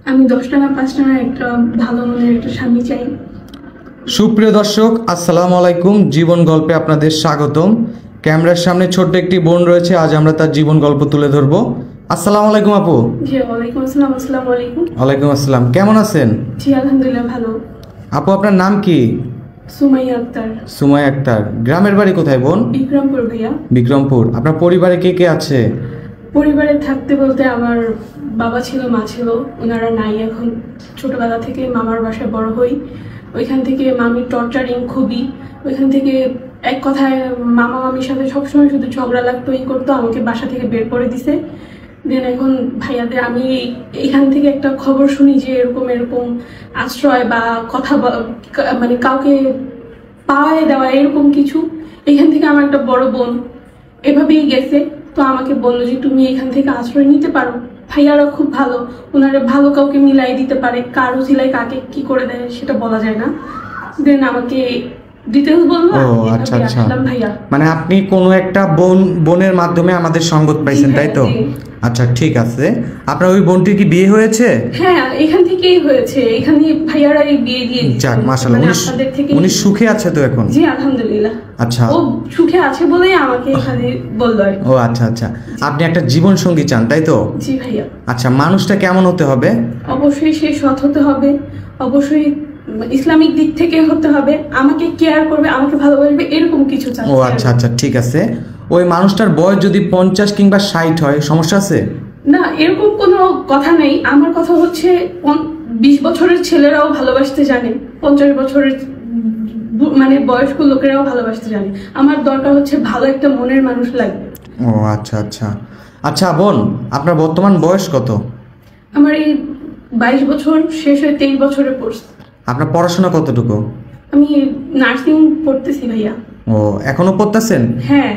আমি 10টা না 5টা না একটা ভালো মনের একটা স্বামী চাই। সুপ্রিয় দর্শক, আসসালামু আলাইকুম। জীবন গল্পে আপনাদের স্বাগতম। ক্যামেরার সামনে ছোট্ট একটি বোন রয়েছে, আজ আমরা তার জীবন গল্প তুলে ধরবো। আসসালামু আলাইকুম আপু। জি ওয়ালাইকুম আসসালাম। আসসালামু আলাইকুম। ওয়ালাইকুম আসসালাম, কেমন আছেন? জি আলহামদুলিল্লাহ ভালো। আপু আপনার নাম কি? সুমাইয়া আক্তার। সুমাইয়া আক্তার। গ্রামের বাড়ি কোথায় বোন? বিক্রমপুর ভাইয়া। বিক্রমপুর। আপনার পরিবারে কে কে আছে? পরিবারে থাকতে বলতে আমার বাবা ছিল, মা ছিল, ওনারা নাই এখন। ছোটবেলা থেকে মামার বাসায় বড় হই, ওইখান থেকে মামির টর্চারিং খুবই। ওইখান থেকে এক কথায় মামা মামির সাথে সবসময় শুধু ঝগড়া লাগতো, এই করতো, আমাকে বাসা থেকে বের করে দিছে। দেন এখন ভাইয়াদের আমি এখান থেকে একটা খবর শুনি যে এরকম এরকম আশ্রয় বা কথা মানে কাউকে পাওয়ায় দেওয়া এরকম কিছু। এখান থেকে আমার একটা বড় বোন এভাবেই গেছে, তো আমাকে বললো যে তুমি এখান থেকে আশ্রয় নিতে পারো। ভাইয়ারা খুব ভালো, ওনারা ভালো কাউকে মিলাই দিতে পারে, কার উছিলায় কাকে কি করে দেয় সেটা বলা যায় না। দেন আমাকে ডিটেলস বললো। আচ্ছা আচ্ছা, ভাইয়া মানে আপনি কোনো একটা বোনের মাধ্যমে আমাদের সঙ্গত পাইছেন, তাই তো? আচ্ছা ঠিক আছে। আপনার ওই বোনটির কি বিয়ে হয়েছে? হ্যাঁ এখান থেকেই হয়েছে, এখানে ভাইয়ারাই বিয়ে দিয়ে দিয়েছে। যাক মাশাআল্লাহ, উনি সুখে আছে তো এখন? জি আলহামদুলিল্লাহ। আচ্ছা, ও সুখে আছে বলেই আমাকে এখানে বললো। ও আচ্ছা আচ্ছা, আপনি একটা জীবন সঙ্গী চান, তাই তো? জি ভাইয়া। আচ্ছা, মানুষটা কেমন হতে হবে? অবশ্যই সে সৎ হতে হবে, অবশ্যই ইসলামিক দিক থেকে হতে হবে, আমাকে কেয়ার করবে, আমাকে ভালোবাসবে, এরকম কিছু চাই। ও আচ্ছা আচ্ছা ঠিক আছে। ওই মানুষটার বয়স যদি 50 কিংবা 60 হয়, সমস্যা আছে? না এরকম কোনো কথা নেই। আমার কথা হচ্ছে 20 বছরের ছেলেরাও ভালোবাসতে জানে, 50 বছরের মানে বয়স্ক লোকেরাও ভালোবাসতে জানে। আমার দরকার হচ্ছে ভালো একটা মনের মানুষ লাগবে। ও আচ্ছা আচ্ছা। আচ্ছা বোন, আপনার বর্তমান বয়স কত? আমার এই 22 বছর শেষ হয়ে 23 বছরে পড়ছে। আপনার পড়াশোনা কতটুকু? আমি নার্সিং পড়তেছি ভাইয়া। ও এখনো পড়তেছেন? হ্যাঁ।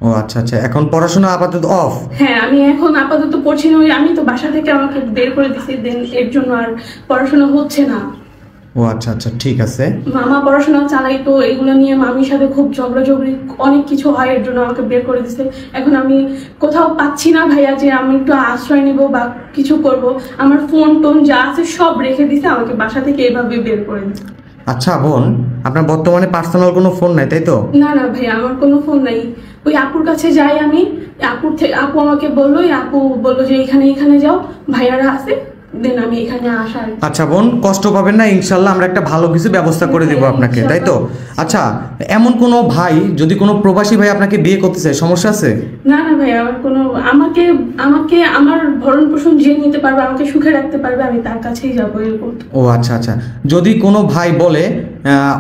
ও আচ্ছা আচ্ছা, এখন পড়াশোনা আপাতত অফ? হ্যাঁ আমি এখন আপাতত পড়ছি না, আমি তো বাসা থেকে আমাকে বের করে দিছি, দেন এর জন্য আর পড়াশোনা হচ্ছে না। ও আচ্ছা আচ্ছা ঠিক আছে। মামা পড়াশোনা চালাইতো, এগুলো নিয়ে মামির সাথে খুব ঝগড়াঝগড়ি অনেক কিছু হয়, এর জন্য আমাকে বের করে দিছে। এখন আমি কোথাও পাচ্ছি না ভাইয়া যে আমি একটু আশ্রয় নিব বা কিছু করব। আমার ফোন টোন যা আছে সব রেখে দিছে, আমাকে বাসা থেকে এইভাবে বের করে দিছে। আচ্ছা বোন, আপনার বর্তমানে পার্সোনাল কোনো ফোন নাই, তাই তো? না না ভাইয়া, আমার কোনো ফোন নাই। ওই আপুর কাছে যাই আমি, আপু আমাকে বললো, আপু বললো যে এখানে এখানে যাও, ভাইয়ারা আছে, দেন আমি এখানে আসার। আচ্ছা বোন, কষ্ট পাবেন না, ইনশাল্লাহ আমরা একটা ভালো কিছু ব্যবস্থা করে দেবো আপনাকে, তাই তো? আচ্ছা, এমন কোনো ভাই যদি কোনো প্রবাসী ভাই আপনাকে বিয়ে করতে চায়, সমস্যা আছে? না না ভাই, আমার কোনো আমাকে আমাকে আমার ভরণ পোষণ যে নিতে পারবে, আমাকে সুখে রাখতে পারবে, আমি তার কাছেই যাবো, এরকম। ও আচ্ছা আচ্ছা, যদি কোনো ভাই বলে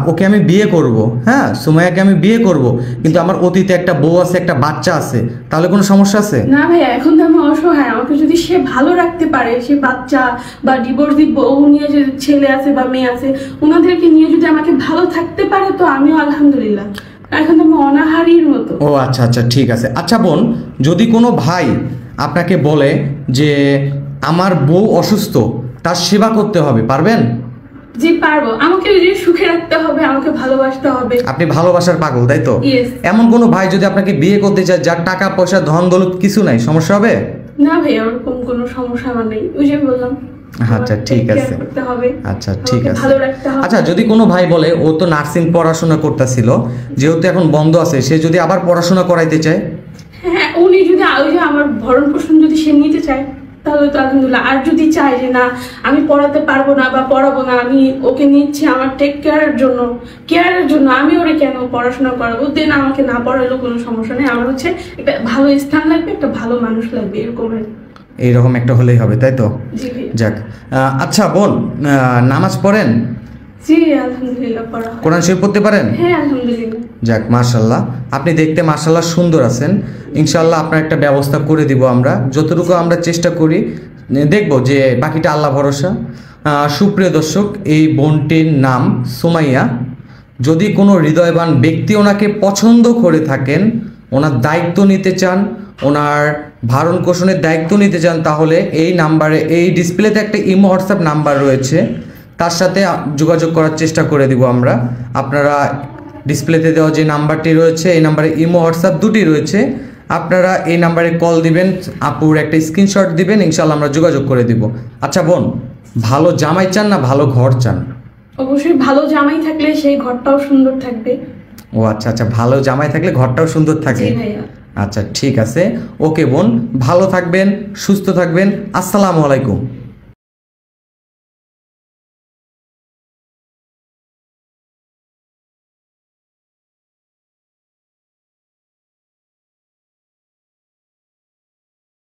ওকে আমি বিয়ে করব, হ্যাঁ সুমাইয়াকে আমি বিয়ে করব, কিন্তু আমার অতীতে একটা বউ আছে, একটা বাচ্চা আছে, তাহলে কোনো সমস্যা আছে? না ভাইয়া, এখন তো আমি অসহায়, আমাকে যদি সে ভালো রাখতে পারে, সে বাচ্চা বা ডিভোর্সি বউ নিয়ে যে ছেলে আছে বা মেয়ে আছে, ওনাদেরকে নিয়ে যদি আমাকে ভালো থাকতে পারে, তো আমিও আলহামদুলিল্লাহ। এখন তো আমি অনাহারির মতো। ও আচ্ছা আচ্ছা ঠিক আছে। আচ্ছা বোন, যদি কোনো ভাই আপনাকে বলে যে আমার বউ অসুস্থ, তার সেবা করতে হবে, পারবেন? জি পারবো। আমাকে যে সুখে রাখতে হবে, আমাকে ভালোবাসতে হবে। আপনি ভালোবাসার পাগল, তাই তো? এমন কোনো ভাই যদি আপনাকে বিয়ে করতে চায়, যার টাকা পয়সা ধন দৌলত কিছু নাই, সমস্যা হবে? না ভাই, ওরকম কোনো সমস্যা আমার নেই, ওই যে বললাম। আচ্ছা ঠিক আছে। আচ্ছা ঠিক আছে। আচ্ছা, যদি কোনো ভাই বলে ও তো নার্সিং পড়াশোনা করতেছিল, যেহেতু এখন বন্ধ আছে, সে যদি আবার পড়াশোনা করাইতে চায়? হ্যাঁ, উনি যদি ওই যে আমার ভরণ পোষণ যদি সে নিতে চায়, তাহলে তো আলহামদুলিল্লাহ। আর যদি চায় যে না আমি পড়াতে পারবো না বা পড়াবো না, আমি ওকে নিচ্ছি আমার টেক কেয়ারের জন্য, আমি ওরে কেন পড়াশোনা করাবো, দেন আমাকে না পড়ালেও কোনো সমস্যা নেই। আমার হচ্ছে একটা ভালো স্থান লাগবে, একটা ভালো মানুষ লাগবে, এইরকম একটা হলেই হবে, তাই তো? যাক। আচ্ছা বোন, নামাজ পড়েন? জি আলহামদুলিল্লাহ পড়া। কোরআন শরীফ পড়তে পারেন? হ্যাঁ আলহামদুলিল্লাহ। যাক মাশাআল্লাহ, আপনি দেখতে মাশাআল্লাহ সুন্দর আছেন। ইনশাআল্লাহ আপনার একটা ব্যবস্থা করে দিব আমরা, যতটুকু আমরা চেষ্টা করি, দেখব যে বাকিটা আল্লাহ ভরসা। সুপ্রিয় দর্শক, এই বোনটির নাম সুমাইয়া। যদি কোনো হৃদয়বান ব্যক্তি ওনাকে পছন্দ করে থাকেন, ওনার দায়িত্ব নিতে চান, ওনার ভারণ পোষণের দায়িত্ব নিতে চান, তাহলে এই নাম্বারে, এই ডিসপ্লেতে একটা ইমো হোয়াটসঅ্যাপ নাম্বার রয়েছে, তার সাথে যোগাযোগ করার চেষ্টা করে দিব আমরা। আপনারা ডিসপ্লেতে দেওয়া যে নাম্বারটি রয়েছে, এই নাম্বারে ইমো হোয়াটসঅ্যাপ দুটি রয়েছে, আপনারা এই নাম্বারে কল দিবেন, আপুর একটা স্ক্রিনশট দিবেন, ইনশাআল্লাহ আমরা যোগাযোগ করে দিব। আচ্ছা বোন, ভালো জামাই চান না ভালো ঘর চান? অবশ্যই ভালো জামাই থাকলে সেই ঘরটাও সুন্দর থাকবে। ও আচ্ছা আচ্ছা, ভালো জামাই থাকলে ঘরটাও সুন্দর থাকে। জি ভাইয়া। আচ্ছা ঠিক আছে, ওকে বোন, ভালো থাকবেন, সুস্থ থাকবেন। আসসালামু আলাইকুম।